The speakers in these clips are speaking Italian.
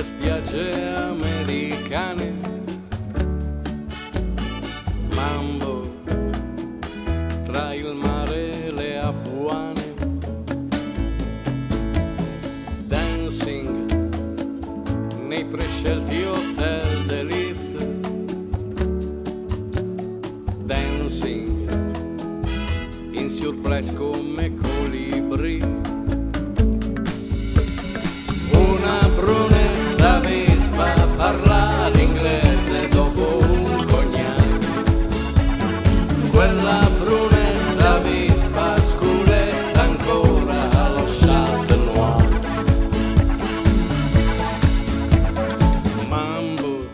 le spiagge americane, mambo tra il mare e le apuane, dancing nei prescelti hotel d'élite, dancing in surprise come colibri. Una brunetta vespa parla l'inglese dopo un cognac. Quella brunetta vespa scuretta ancora allo Chat Noir. Mambo,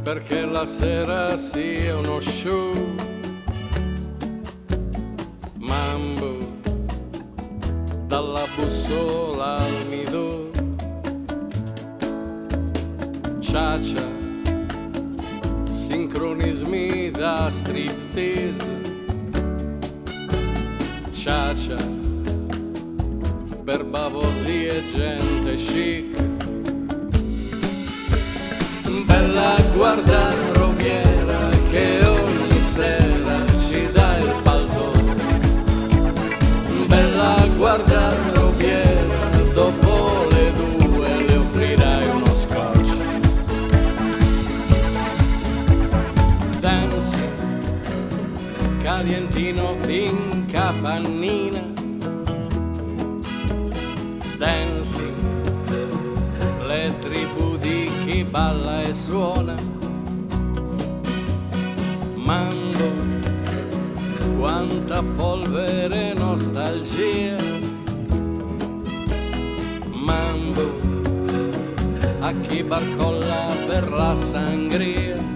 perché la sera sia uno show. Mambo, dalla bussola al midor. Ciacia, sincronismi da striptease. Ciacia, per bavosi e gente chic. Bella guarda Robiera che ogni sera ci dà il paltone. Bella guarda Robiera, dopo le 2 le offrirai uno scotch. Danza, calientino in capannina. Dancing, le tribù di chi balla e suona. Mambo, quanta polvere e nostalgia. Mambo, a chi barcolla per la sangria.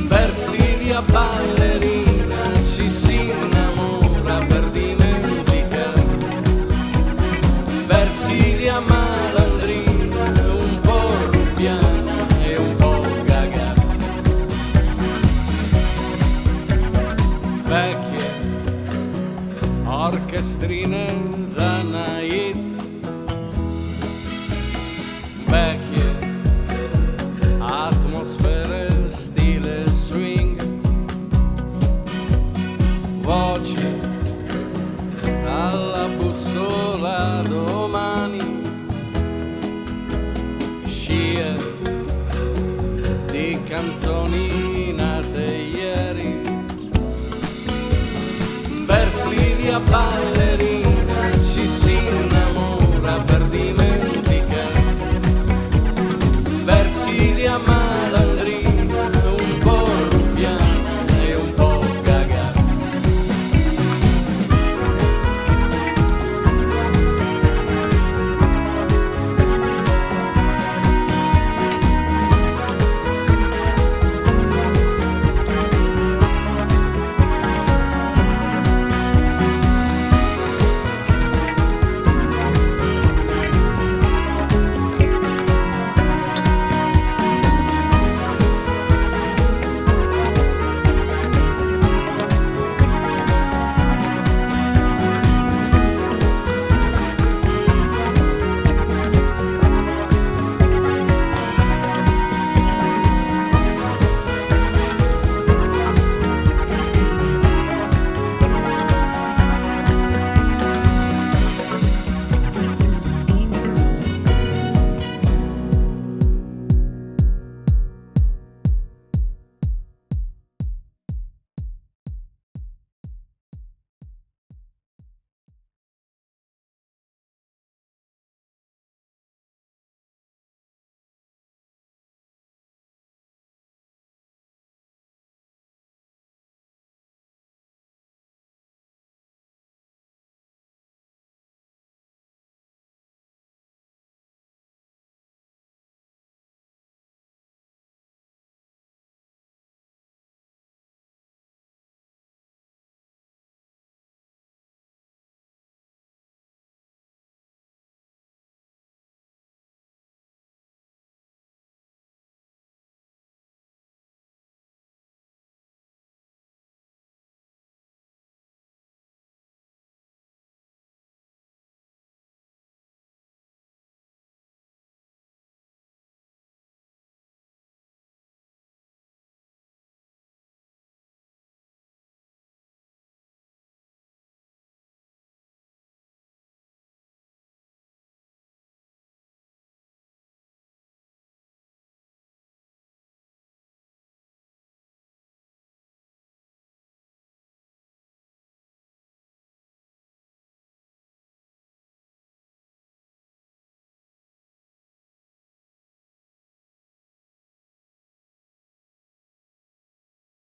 Versilia ballerina, ci si innamora per dimenticare. Versilia malandrina, un po' ruffiana e un po' gaga. Vecchie orchestrine da night, vecchie atmosfere stile swing, voci alla bussola domani, scie di canzoni nate ieri. Versilia ballerina, ci si innamora per dimenticare. Versilia